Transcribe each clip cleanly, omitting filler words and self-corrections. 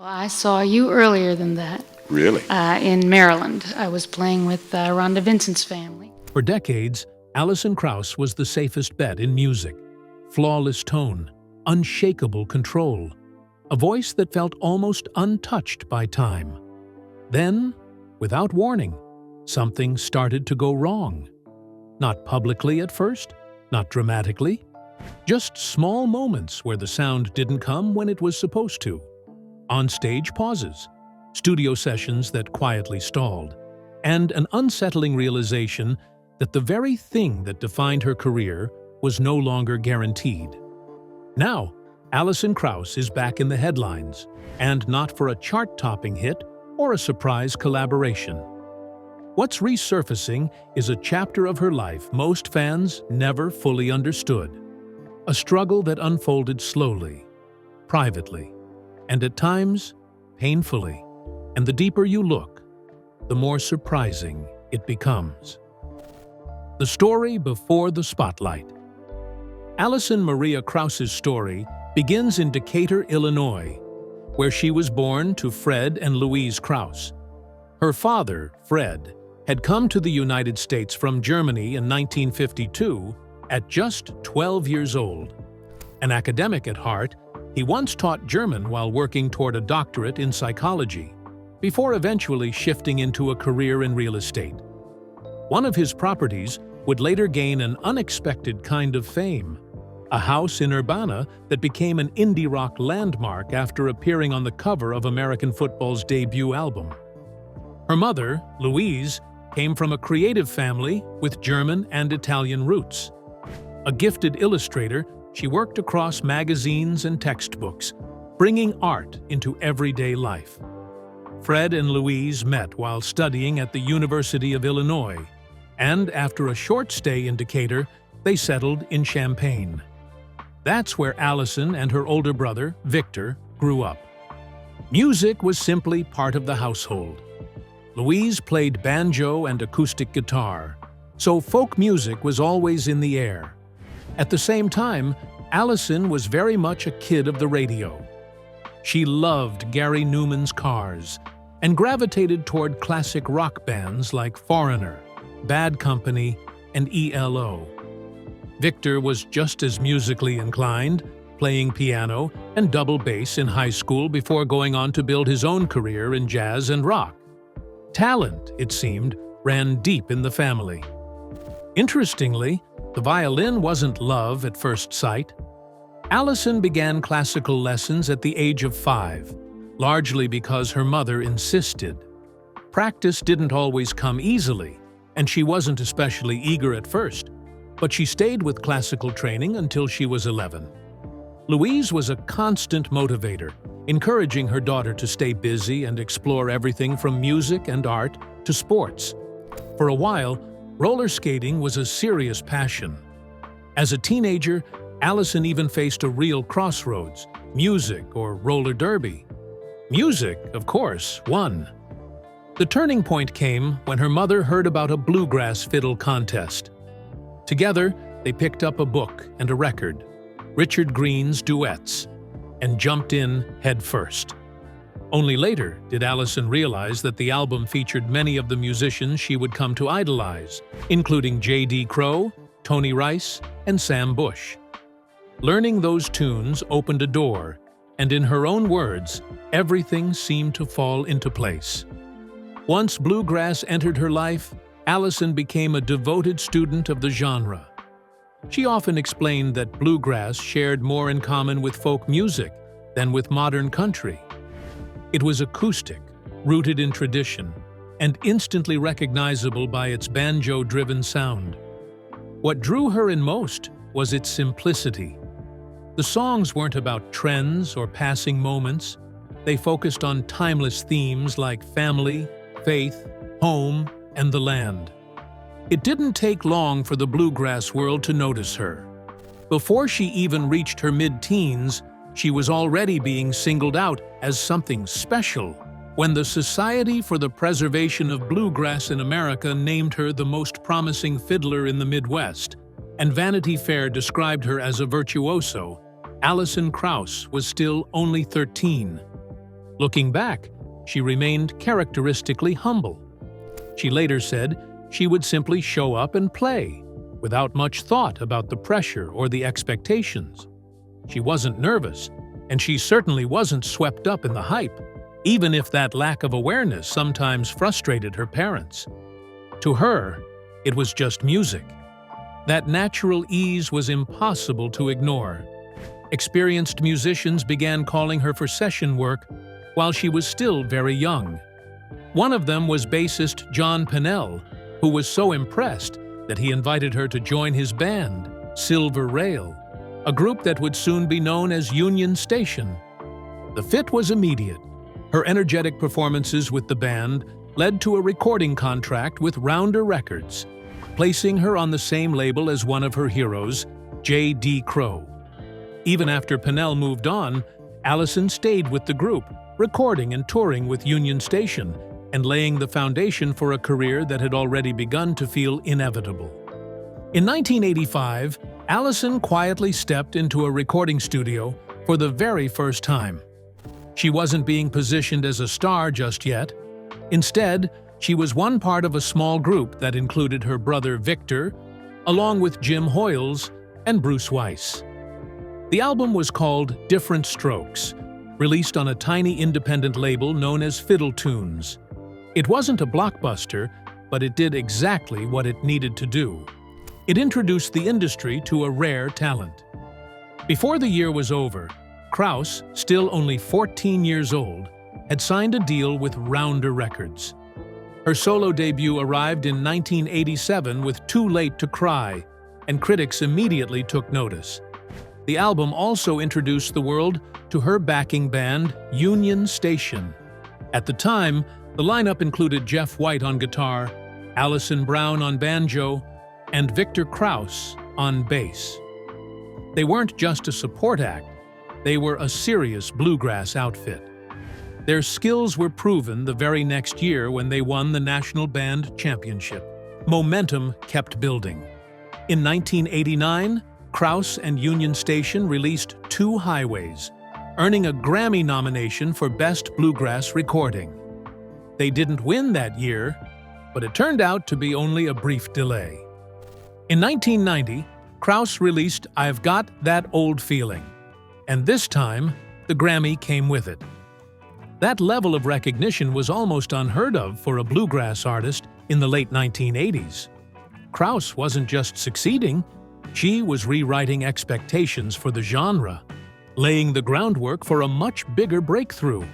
I saw you earlier than that. Really? In Maryland. I was playing with Rhonda Vincent's family. For decades, Alison Krauss was the safest bet in music. Flawless tone, unshakable control, a voice that felt almost untouched by time. Then, without warning, something started to go wrong. Not publicly at first, not dramatically, just small moments where the sound didn't come when it was supposed to. On-stage pauses, studio sessions that quietly stalled, and an unsettling realization that the very thing that defined her career was no longer guaranteed. Now, Alison Krauss is back in the headlines, and not for a chart-topping hit or a surprise collaboration. What's resurfacing is a chapter of her life most fans never fully understood. A struggle that unfolded slowly, privately, and at times, painfully. And the deeper you look, the more surprising it becomes. The story before the spotlight. Alison Maria Krauss's story begins in Decatur, Illinois, where she was born to Fred and Louise Krauss. Her father, Fred, had come to the United States from Germany in 1952 at just 12 years old. An academic at heart, he once taught German while working toward a doctorate in psychology, before eventually shifting into a career in real estate. One of his properties would later gain an unexpected kind of fame, a house in Urbana that became an indie rock landmark after appearing on the cover of American football's debut album. Her mother, Louise, came from a creative family with German and Italian roots. A gifted illustrator, she worked across magazines and textbooks, bringing art into everyday life. Fred and Louise met while studying at the University of Illinois, and after a short stay in Decatur, they settled in Champaign. That's where Alison and her older brother, Victor, grew up. Music was simply part of the household. Louise played banjo and acoustic guitar, so folk music was always in the air. At the same time, Alison was very much a kid of the radio. She loved Gary Numan's Cars and gravitated toward classic rock bands like Foreigner, Bad Company, and ELO. Victor was just as musically inclined, playing piano and double bass in high school before going on to build his own career in jazz and rock. Talent, it seemed, ran deep in the family. Interestingly, the violin wasn't love at first sight. Alison began classical lessons at the age of 5, largely because her mother insisted. Practice didn't always come easily, and she wasn't especially eager at first, but she stayed with classical training until she was 11. Louise was a constant motivator, encouraging her daughter to stay busy and explore everything from music and art to sports. For a while, roller skating was a serious passion. As a teenager, Alison even faced a real crossroads: music or roller derby. Music, of course, won. The turning point came when her mother heard about a bluegrass fiddle contest. Together, they picked up a book and a record, Richard Green's Duets, and jumped in head first. Only later did Alison realize that the album featured many of the musicians she would come to idolize, including J.D. Crowe, Tony Rice, and Sam Bush. Learning those tunes opened a door, and in her own words, everything seemed to fall into place. Once bluegrass entered her life, Alison became a devoted student of the genre. She often explained that bluegrass shared more in common with folk music than with modern country. It was acoustic, rooted in tradition, and instantly recognizable by its banjo-driven sound. What drew her in most was its simplicity. The songs weren't about trends or passing moments. They focused on timeless themes like family, faith, home, and the land. It didn't take long for the bluegrass world to notice her. Before she even reached her mid-teens, she was already being singled out as something special when the Society for the Preservation of Bluegrass in America named her the most promising fiddler in the Midwest, and Vanity Fair described her as a virtuoso. Alison Krauss was still only 13. Looking back, she remained characteristically humble. She later said she would simply show up and play, without much thought about the pressure or the expectations. She wasn't nervous, and she certainly wasn't swept up in the hype, even if that lack of awareness sometimes frustrated her parents. To her, it was just music. That natural ease was impossible to ignore. Experienced musicians began calling her for session work while she was still very young. One of them was bassist John Pennell, who was so impressed that he invited her to join his band, Silver Rail, a group that would soon be known as Union Station. The fit was immediate. Her energetic performances with the band led to a recording contract with Rounder Records, placing her on the same label as one of her heroes, J.D. Crowe. Even after Pennell moved on, Alison stayed with the group, recording and touring with Union Station, and laying the foundation for a career that had already begun to feel inevitable. In 1985, Alison quietly stepped into a recording studio for the very first time. She wasn't being positioned as a star just yet. Instead, she was one part of a small group that included her brother Victor, along with Jim Hoyles and Bruce Weiss. The album was called Different Strokes, released on a tiny independent label known as Fiddle Tunes. It wasn't a blockbuster, but it did exactly what it needed to do. It introduced the industry to a rare talent. Before the year was over, Krauss, still only 14 years old, had signed a deal with Rounder Records. Her solo debut arrived in 1987 with Too Late to Cry, and critics immediately took notice. The album also introduced the world to her backing band, Union Station. At the time, the lineup included Jeff White on guitar, Alison Brown on banjo, and Victor Krauss on bass. They weren't just a support act, they were a serious bluegrass outfit. Their skills were proven the very next year when they won the National Band Championship. Momentum kept building. In 1989, Krauss and Union Station released Two Highways, earning a Grammy nomination for Best Bluegrass Recording. They didn't win that year, but it turned out to be only a brief delay. In 1990, Krauss released I've Got That Old Feeling, and this time, the Grammy came with it. That level of recognition was almost unheard of for a bluegrass artist in the late 1980s. Krauss wasn't just succeeding, she was rewriting expectations for the genre, laying the groundwork for a much bigger breakthrough.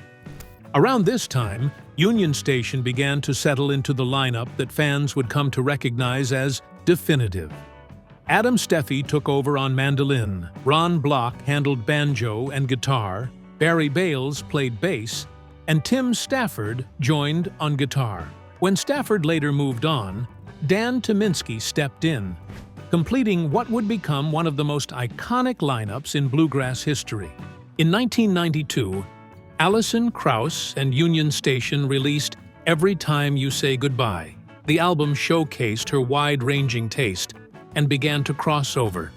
Around this time, Union Station began to settle into the lineup that fans would come to recognize as definitive. Adam Steffi took over on mandolin, Ron Block handled banjo and guitar, Barry Bales played bass, and Tim Stafford joined on guitar. When Stafford later moved on, Dan Tyminski stepped in, completing what would become one of the most iconic lineups in bluegrass history. In 1992, Alison Krauss and Union Station released Every Time You Say Goodbye. The album showcased her wide-ranging taste and began to cross over,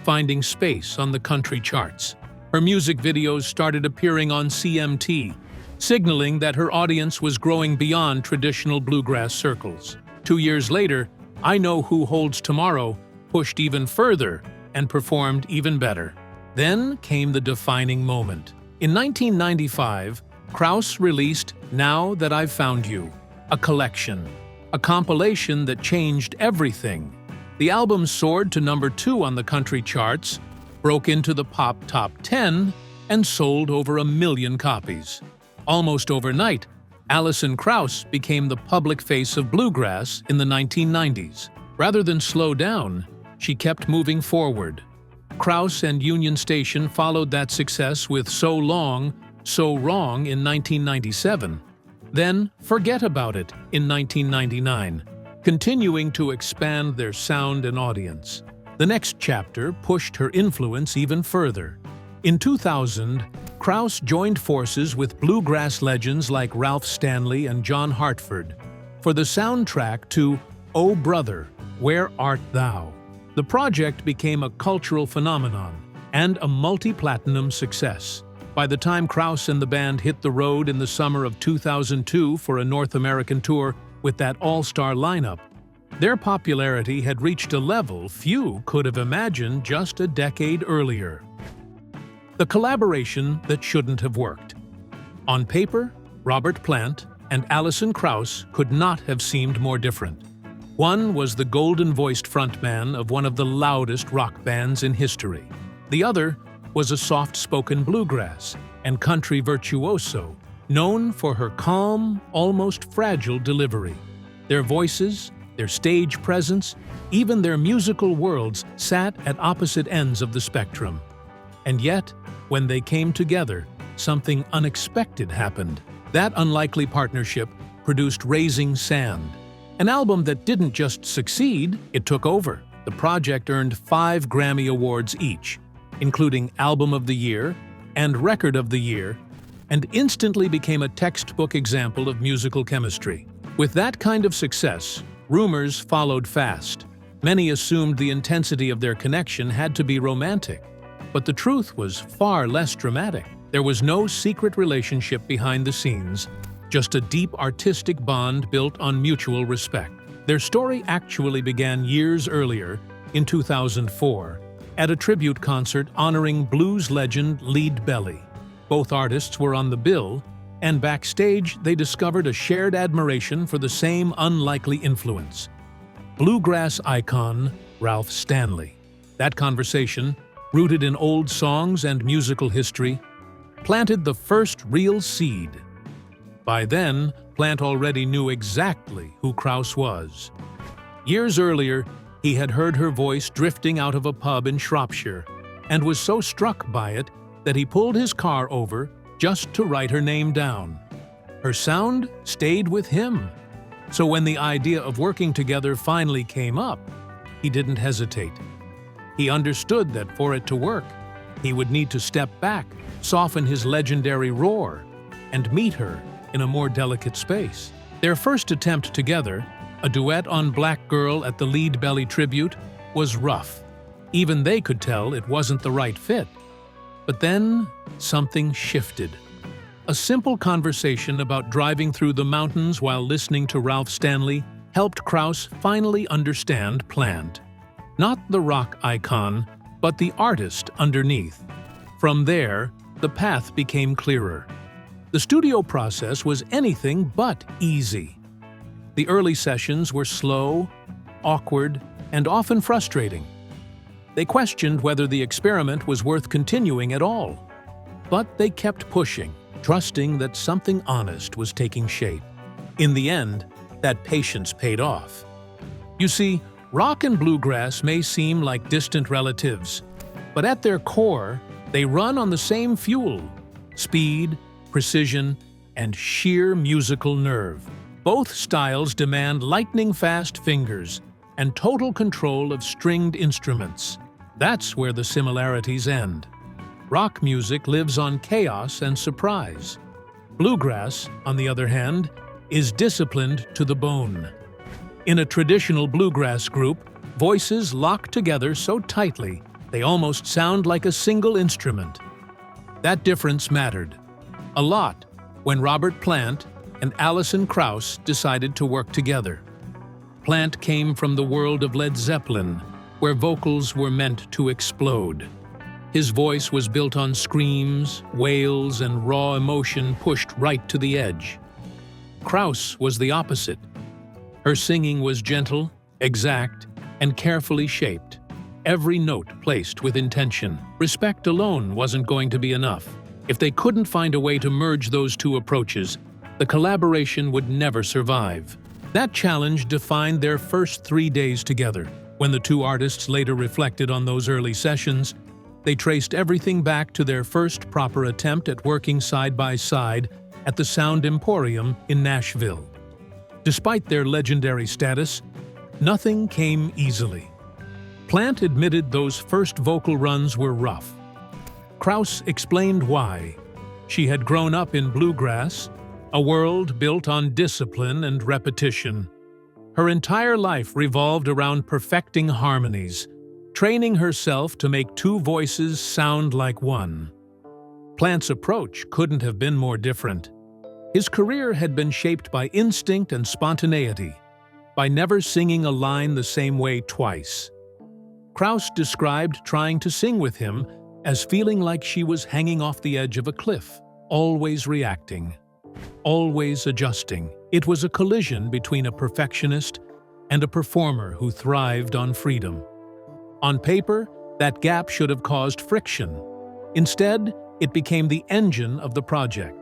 finding space on the country charts. Her music videos started appearing on CMT, signaling that her audience was growing beyond traditional bluegrass circles. 2 years later, I Know Who Holds Tomorrow pushed even further and performed even better. Then came the defining moment. In 1995, Krauss released Now That I've Found You, a collection, a compilation that changed everything. The album soared to number 2 on the country charts, broke into the pop top 10, and sold over 1 million copies. Almost overnight, Alison Krauss became the public face of bluegrass in the 1990s. Rather than slow down, she kept moving forward. Krauss and Union Station followed that success with So Long, So Wrong in 1997. Then Forget About It in 1999, continuing to expand their sound and audience. The next chapter pushed her influence even further. In 2000, Krauss joined forces with bluegrass legends like Ralph Stanley and John Hartford for the soundtrack to Oh Brother, Where Art Thou? The project became a cultural phenomenon and a multi-platinum success. By the time Krauss and the band hit the road in the summer of 2002 for a North American tour with that all-star lineup, their popularity had reached a level few could have imagined just a decade earlier. The collaboration that shouldn't have worked. On paper, Robert Plant and Alison Krauss could not have seemed more different. One was the golden-voiced frontman of one of the loudest rock bands in history. The other was a soft-spoken bluegrass and country virtuoso, known for her calm, almost fragile delivery. Their voices, their stage presence, even their musical worlds sat at opposite ends of the spectrum. And yet, when they came together, something unexpected happened. That unlikely partnership produced Raising Sand, an album that didn't just succeed, it took over. The project earned 5 Grammy Awards each, including Album of the Year and Record of the Year, and instantly became a textbook example of musical chemistry. With that kind of success, rumors followed fast. Many assumed the intensity of their connection had to be romantic, but the truth was far less dramatic. There was no secret relationship behind the scenes, just a deep artistic bond built on mutual respect. Their story actually began years earlier, in 2004, at a tribute concert honoring blues legend Lead Belly. Both artists were on the bill, and backstage they discovered a shared admiration for the same unlikely influence: bluegrass icon Ralph Stanley. That conversation, rooted in old songs and musical history, planted the first real seed. By then, Plant already knew exactly who Krauss was. Years earlier, he had heard her voice drifting out of a pub in Shropshire, and was so struck by it that he pulled his car over just to write her name down. Her sound stayed with him, so when the idea of working together finally came up, he didn't hesitate. He understood that for it to work, he would need to step back, soften his legendary roar, and meet her in a more delicate space. Their first attempt together, a duet on Black Girl at the Lead Belly tribute, was rough. Even they could tell it wasn't the right fit. But then, something shifted. A simple conversation about driving through the mountains while listening to Ralph Stanley helped Krauss finally understand Plant. Not the rock icon, but the artist underneath. From there, the path became clearer. The studio process was anything but easy. The early sessions were slow, awkward, and often frustrating. They questioned whether the experiment was worth continuing at all. But they kept pushing, trusting that something honest was taking shape. In the end, that patience paid off. You see, rock and bluegrass may seem like distant relatives, but at their core, they run on the same fuel: speed, precision, and sheer musical nerve. Both styles demand lightning-fast fingers and total control of stringed instruments. That's where the similarities end. Rock music lives on chaos and surprise. Bluegrass, on the other hand, is disciplined to the bone. In a traditional bluegrass group, voices lock together so tightly they almost sound like a single instrument. That difference mattered a lot when Robert Plant and Alison Krauss decided to work together. Plant came from the world of Led Zeppelin, where vocals were meant to explode. His voice was built on screams, wails, and raw emotion pushed right to the edge. Krauss was the opposite. Her singing was gentle, exact, and carefully shaped, every note placed with intention. Respect alone wasn't going to be enough. If they couldn't find a way to merge those two approaches, the collaboration would never survive. That challenge defined their first 3 days together. When the two artists later reflected on those early sessions, they traced everything back to their first proper attempt at working side by side at the Sound Emporium in Nashville. Despite their legendary status, nothing came easily. Plant admitted those first vocal runs were rough. Krauss explained why. She had grown up in bluegrass, a world built on discipline and repetition. Her entire life revolved around perfecting harmonies, training herself to make two voices sound like one. Plant's approach couldn't have been more different. His career had been shaped by instinct and spontaneity, by never singing a line the same way twice. Krauss described trying to sing with him as feeling like she was hanging off the edge of a cliff, always reacting, always adjusting. It was a collision between a perfectionist and a performer who thrived on freedom. On paper, that gap should have caused friction. Instead, it became the engine of the project.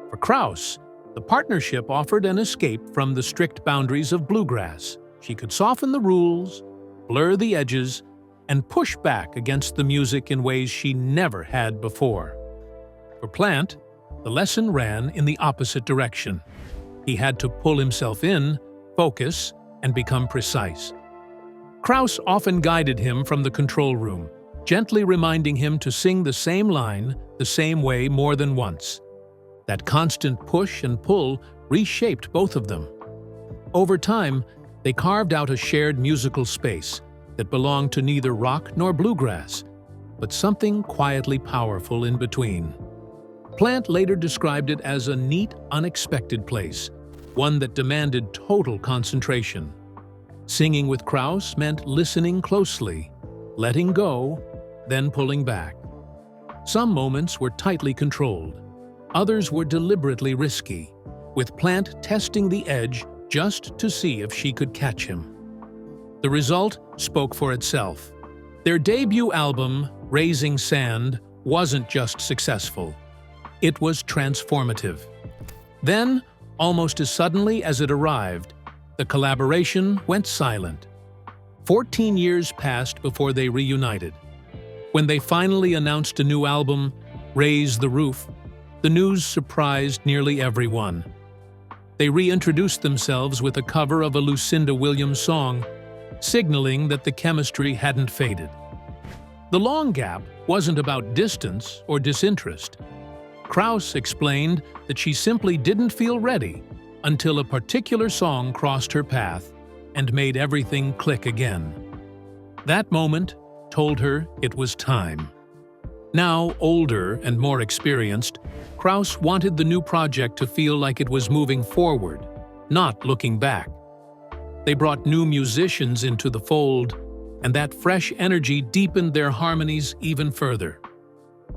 For Krauss, the partnership offered an escape from the strict boundaries of bluegrass. She could soften the rules, blur the edges, and push back against the music in ways she never had before. For Plant, the lesson ran in the opposite direction. He had to pull himself in, focus, and become precise. Krauss often guided him from the control room, gently reminding him to sing the same line, the same way more than once. That constant push and pull reshaped both of them. Over time, they carved out a shared musical space that belonged to neither rock nor bluegrass, but something quietly powerful in between. Plant later described it as a neat, unexpected place, one that demanded total concentration. Singing with Krauss meant listening closely, letting go, then pulling back. Some moments were tightly controlled. Others were deliberately risky, with Plant testing the edge just to see if she could catch him. The result spoke for itself. Their debut album, Raising Sand, wasn't just successful. It was transformative. Then, almost as suddenly as it arrived, the collaboration went silent. 14 years passed before they reunited. When they finally announced a new album, Raise the Roof, the news surprised nearly everyone. They reintroduced themselves with a cover of a Lucinda Williams song, signaling that the chemistry hadn't faded. The long gap wasn't about distance or disinterest. Krauss explained that she simply didn't feel ready until a particular song crossed her path and made everything click again. That moment told her it was time. Now older and more experienced, Krauss wanted the new project to feel like it was moving forward, not looking back. They brought new musicians into the fold, and that fresh energy deepened their harmonies even further.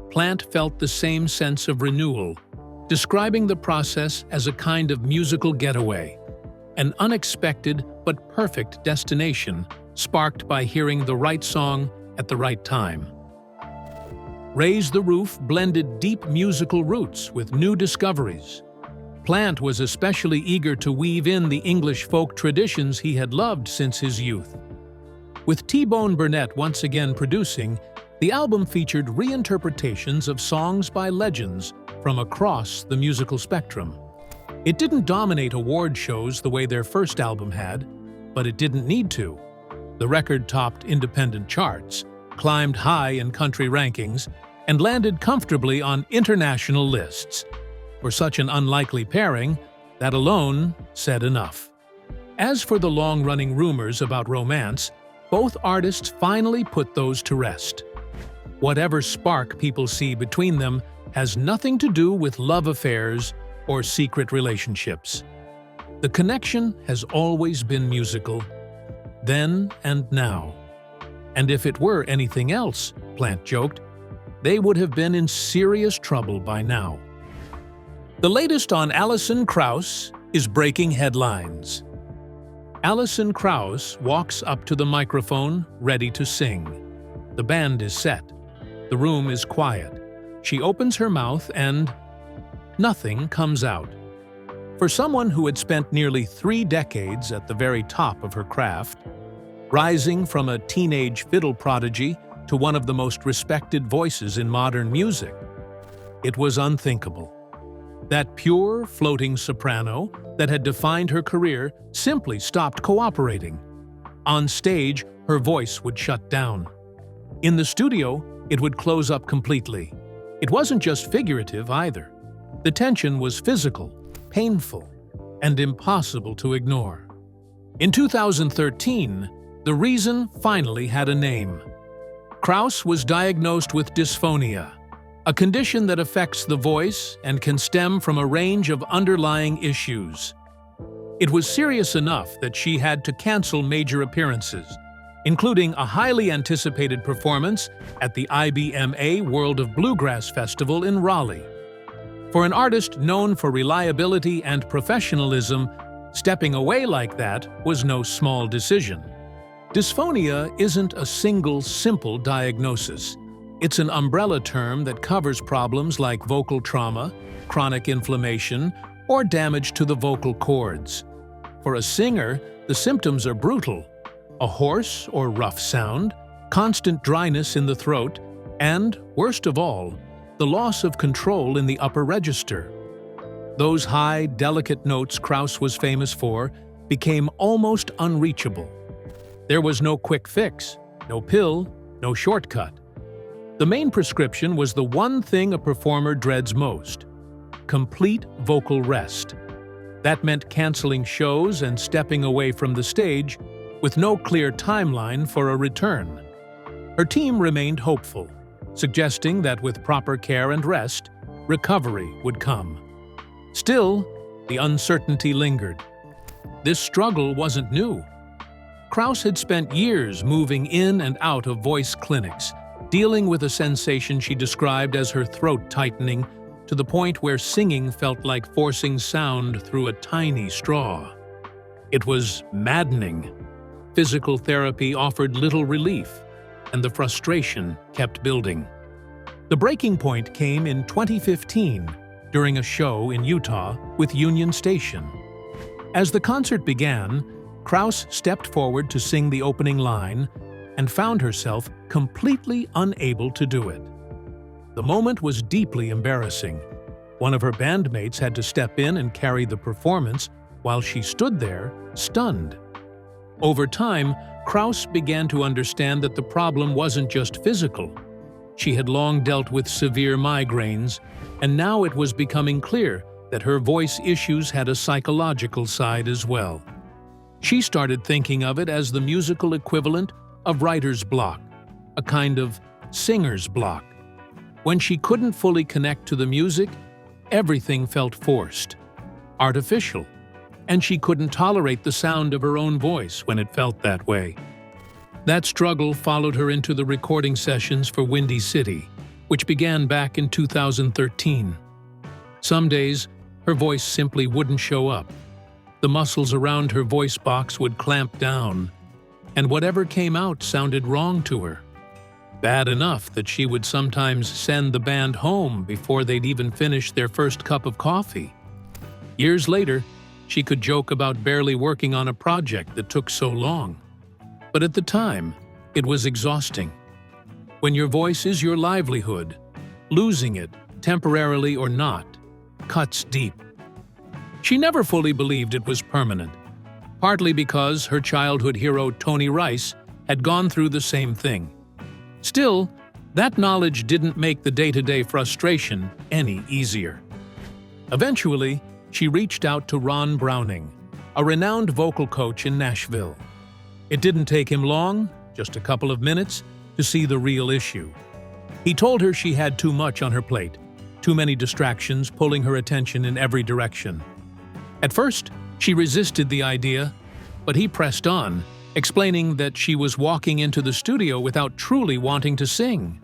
Plant felt the same sense of renewal, describing the process as a kind of musical getaway, an unexpected but perfect destination sparked by hearing the right song at the right time. Raise the Roof blended deep musical roots with new discoveries. Plant was especially eager to weave in the English folk traditions he had loved since his youth. With T-Bone Burnett once again producing, the album featured reinterpretations of songs by legends from across the musical spectrum. It didn't dominate award shows the way their first album had, but it didn't need to. The record topped independent charts, climbed high in country rankings, and landed comfortably on international lists. For such an unlikely pairing, that alone said enough. As for the long-running rumors about romance, both artists finally put those to rest. Whatever spark people see between them has nothing to do with love affairs or secret relationships. The connection has always been musical, then and now. And if it were anything else, Plant joked, they would have been in serious trouble by now. The latest on Alison Krauss is breaking headlines. Alison Krauss walks up to the microphone, ready to sing. The band is set. The room is quiet. She opens her mouth and nothing comes out. For someone who had spent nearly 3 decades at the very top of her craft, rising from a teenage fiddle prodigy to one of the most respected voices in modern music, it was unthinkable. That pure, floating soprano that had defined her career simply stopped cooperating. On stage, her voice would shut down. In the studio, it would close up completely. It wasn't just figurative either. The tension was physical, painful, and impossible to ignore. In 2013, the reason finally had a name. Krauss was diagnosed with dysphonia, a condition that affects the voice and can stem from a range of underlying issues. It was serious enough that she had to cancel major appearances, including a highly anticipated performance at the IBMA World of Bluegrass Festival in Raleigh. For an artist known for reliability and professionalism, stepping away like that was no small decision. Dysphonia isn't a single, simple diagnosis. It's an umbrella term that covers problems like vocal trauma, chronic inflammation, or damage to the vocal cords. For a singer, the symptoms are brutal: a hoarse or rough sound, constant dryness in the throat, and, worst of all, the loss of control in the upper register. Those high, delicate notes Krauss was famous for became almost unreachable. There was no quick fix, no pill, no shortcut. The main prescription was the one thing a performer dreads most: complete vocal rest. That meant canceling shows and stepping away from the stage, with no clear timeline for a return. Her team remained hopeful, suggesting that with proper care and rest, recovery would come. Still, the uncertainty lingered. This struggle wasn't new. Krauss had spent years moving in and out of voice clinics, dealing with a sensation she described as her throat tightening to the point where singing felt like forcing sound through a tiny straw. It was maddening. Physical therapy offered little relief, and the frustration kept building. The breaking point came in 2015 during a show in Utah with Union Station. As the concert began, Krauss stepped forward to sing the opening line and found herself completely unable to do it. The moment was deeply embarrassing. One of her bandmates had to step in and carry the performance while she stood there, stunned. Over time, Krauss began to understand that the problem wasn't just physical. She had long dealt with severe migraines, and now it was becoming clear that her voice issues had a psychological side as well. She started thinking of it as the musical equivalent of writer's block, a kind of singer's block. When she couldn't fully connect to the music, everything felt forced, artificial, and she couldn't tolerate the sound of her own voice when it felt that way. That struggle followed her into the recording sessions for Windy City, which began back in 2013. Some days, her voice simply wouldn't show up. The muscles around her voice box would clamp down, and whatever came out sounded wrong to her. Bad enough that she would sometimes send the band home before they'd even finished their first cup of coffee. Years later, she could joke about barely working on a project that took so long. But at the time, it was exhausting. When your voice is your livelihood, losing it, temporarily or not, cuts deep. She never fully believed it was permanent, partly because her childhood hero Tony Rice had gone through the same thing. Still, that knowledge didn't make the day-to-day frustration any easier. Eventually, she reached out to Ron Browning, a renowned vocal coach in Nashville. It didn't take him long, just a couple of minutes, to see the real issue. He told her she had too much on her plate, too many distractions pulling her attention in every direction. At first, she resisted the idea, but he pressed on, explaining that she was walking into the studio without truly wanting to sing,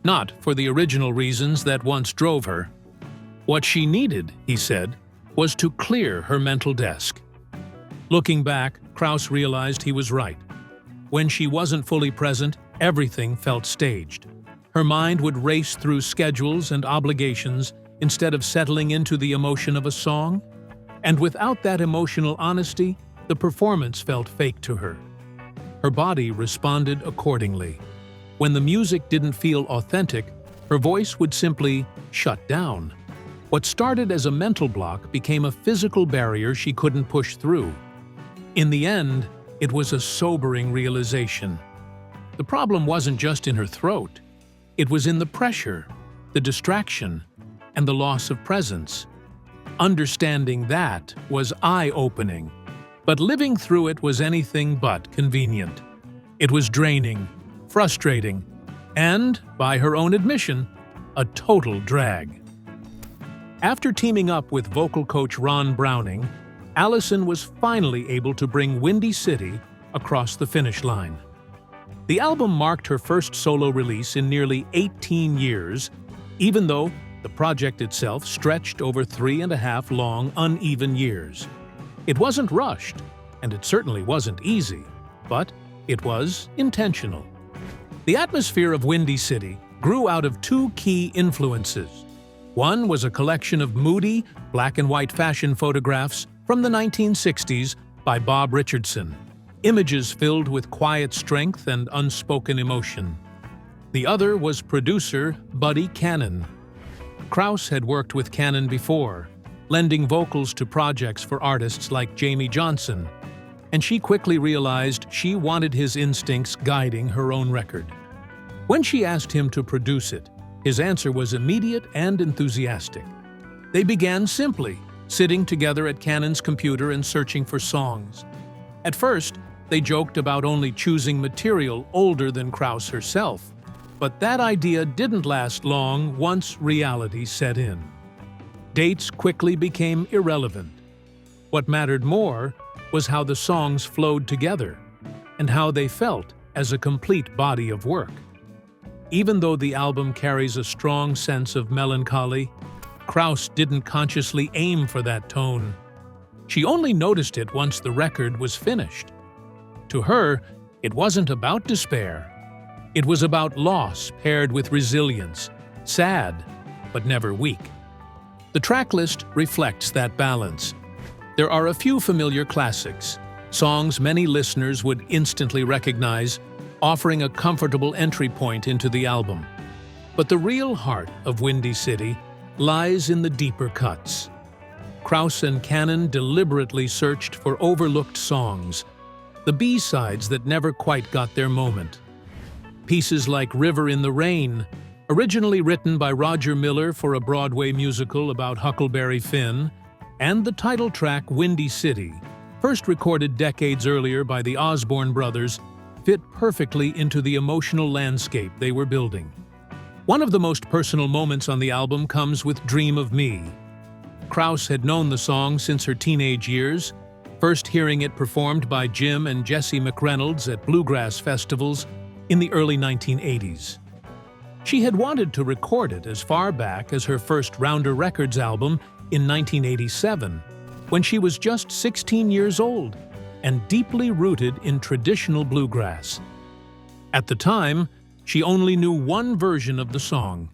not for the original reasons that once drove her. What she needed, he said, was to clear her mental desk. Looking back, Krauss realized he was right. When she wasn't fully present, everything felt staged. Her mind would race through schedules and obligations instead of settling into the emotion of a song. And without that emotional honesty, the performance felt fake to her. Her body responded accordingly. When the music didn't feel authentic, her voice would simply shut down. What started as a mental block became a physical barrier she couldn't push through. In the end, it was a sobering realization. The problem wasn't just in her throat. It was in the pressure, the distraction, and the loss of presence. Understanding that was eye-opening, but living through it was anything but convenient. It was draining, frustrating, and, by her own admission, a total drag. After teaming up with vocal coach Ron Browning, Alison was finally able to bring Windy City across the finish line. The album marked her first solo release in nearly 18 years, even though the project itself stretched over 3.5 long, uneven years. It wasn't rushed, and it certainly wasn't easy, but it was intentional. The atmosphere of Windy City grew out of two key influences. One was a collection of moody, black-and-white fashion photographs from the 1960s by Bob Richardson, images filled with quiet strength and unspoken emotion. The other was producer Buddy Cannon. Krauss had worked with Cannon before, lending vocals to projects for artists like Jamie Johnson, and she quickly realized she wanted his instincts guiding her own record. When she asked him to produce it, his answer was immediate and enthusiastic. They began simply, sitting together at Cannon's computer and searching for songs. At first, they joked about only choosing material older than Krauss herself, but that idea didn't last long once reality set in. Dates quickly became irrelevant. What mattered more was how the songs flowed together and how they felt as a complete body of work. Even though the album carries a strong sense of melancholy, Krauss didn't consciously aim for that tone. She only noticed it once the record was finished. To her, it wasn't about despair. It was about loss paired with resilience, sad, but never weak. The tracklist reflects that balance. There are a few familiar classics, songs many listeners would instantly recognize, offering a comfortable entry point into the album. But the real heart of Windy City lies in the deeper cuts. Krauss and Cannon deliberately searched for overlooked songs, the B-sides that never quite got their moment. Pieces like River in the Rain, originally written by Roger Miller for a Broadway musical about Huckleberry Finn, and the title track Windy City, first recorded decades earlier by the Osborne brothers, fit perfectly into the emotional landscape they were building. One of the most personal moments on the album comes with Dream of Me. Krauss had known the song since her teenage years, first hearing it performed by Jim and Jesse McReynolds at Bluegrass festivals in the early 1980s. She had wanted to record it as far back as her first Rounder Records album in 1987, when she was just 16 years old and deeply rooted in traditional bluegrass. At the time, she only knew one version of the song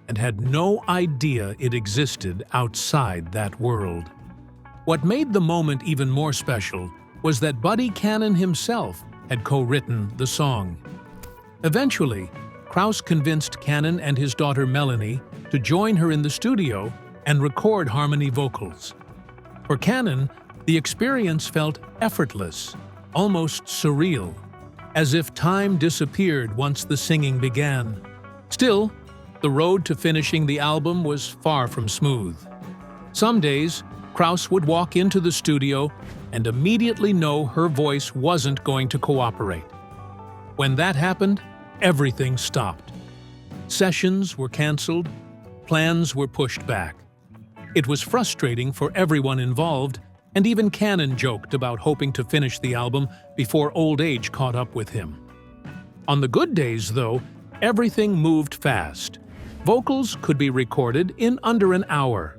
and had no idea it existed outside that world. What made the moment even more special was that Buddy Cannon himself had co-written the song. Eventually, Krauss convinced Cannon and his daughter Melanie to join her in the studio and record harmony vocals. For Cannon, the experience felt effortless, almost surreal, as if time disappeared once the singing began. Still, the road to finishing the album was far from smooth. Some days, Krauss would walk into the studio and immediately know her voice wasn't going to cooperate. When that happened, everything stopped. Sessions were canceled, plans were pushed back. It was frustrating for everyone involved, and even Cannon joked about hoping to finish the album before old age caught up with him. On the good days, though, everything moved fast. Vocals could be recorded in under an hour.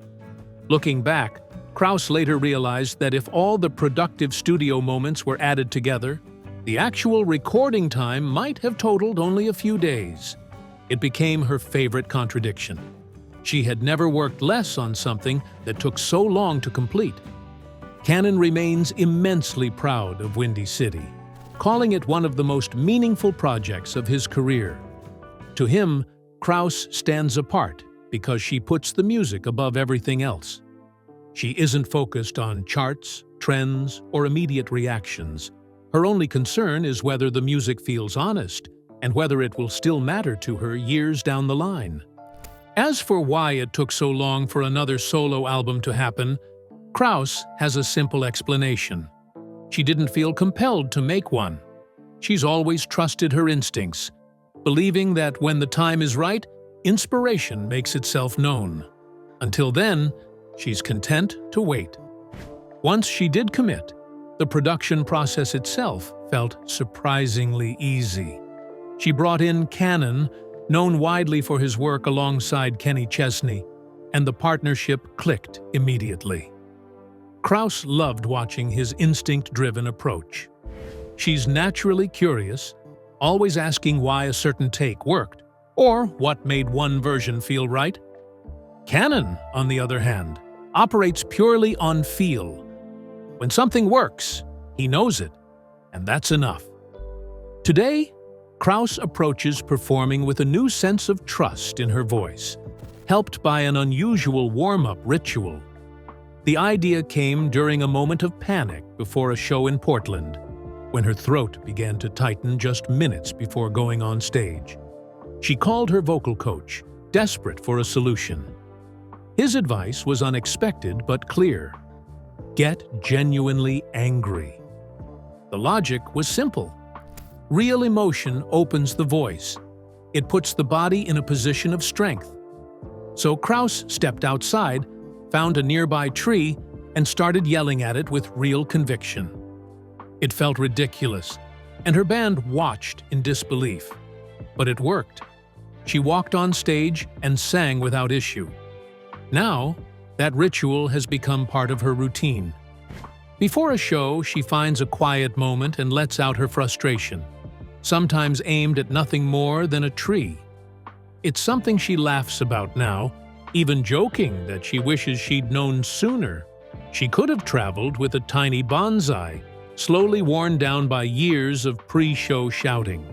Looking back, Krauss later realized that if all the productive studio moments were added together, the actual recording time might have totaled only a few days. It became her favorite contradiction. She had never worked less on something that took so long to complete. Cannon remains immensely proud of Windy City, calling it one of the most meaningful projects of his career. To him, Krauss stands apart because she puts the music above everything else. She isn't focused on charts, trends, or immediate reactions. Her only concern is whether the music feels honest and whether it will still matter to her years down the line. As for why it took so long for another solo album to happen, Krauss has a simple explanation. She didn't feel compelled to make one. She's always trusted her instincts, believing that when the time is right, inspiration makes itself known. Until then, she's content to wait. Once she did commit, the production process itself felt surprisingly easy. She brought in Cannon, known widely for his work alongside Kenny Chesney, and the partnership clicked immediately. Krauss loved watching his instinct-driven approach. She's naturally curious, always asking why a certain take worked, or what made one version feel right. Cannon, on the other hand, operates purely on feel. When something works, he knows it, and that's enough. Today, Krauss approaches performing with a new sense of trust in her voice, helped by an unusual warm-up ritual. The idea came during a moment of panic before a show in Portland, when her throat began to tighten just minutes before going on stage. She called her vocal coach, desperate for a solution. His advice was unexpected but clear. Get genuinely angry. The logic was simple. Real emotion opens the voice. It puts the body in a position of strength. So Krauss stepped outside, found a nearby tree, and started yelling at it with real conviction. It felt ridiculous, and her band watched in disbelief. But it worked. She walked on stage and sang without issue. Now, that ritual has become part of her routine. Before a show, she finds a quiet moment and lets out her frustration, sometimes aimed at nothing more than a tree. It's something she laughs about now, even joking that she wishes she'd known sooner. She could have traveled with a tiny bonsai, slowly worn down by years of pre-show shouting.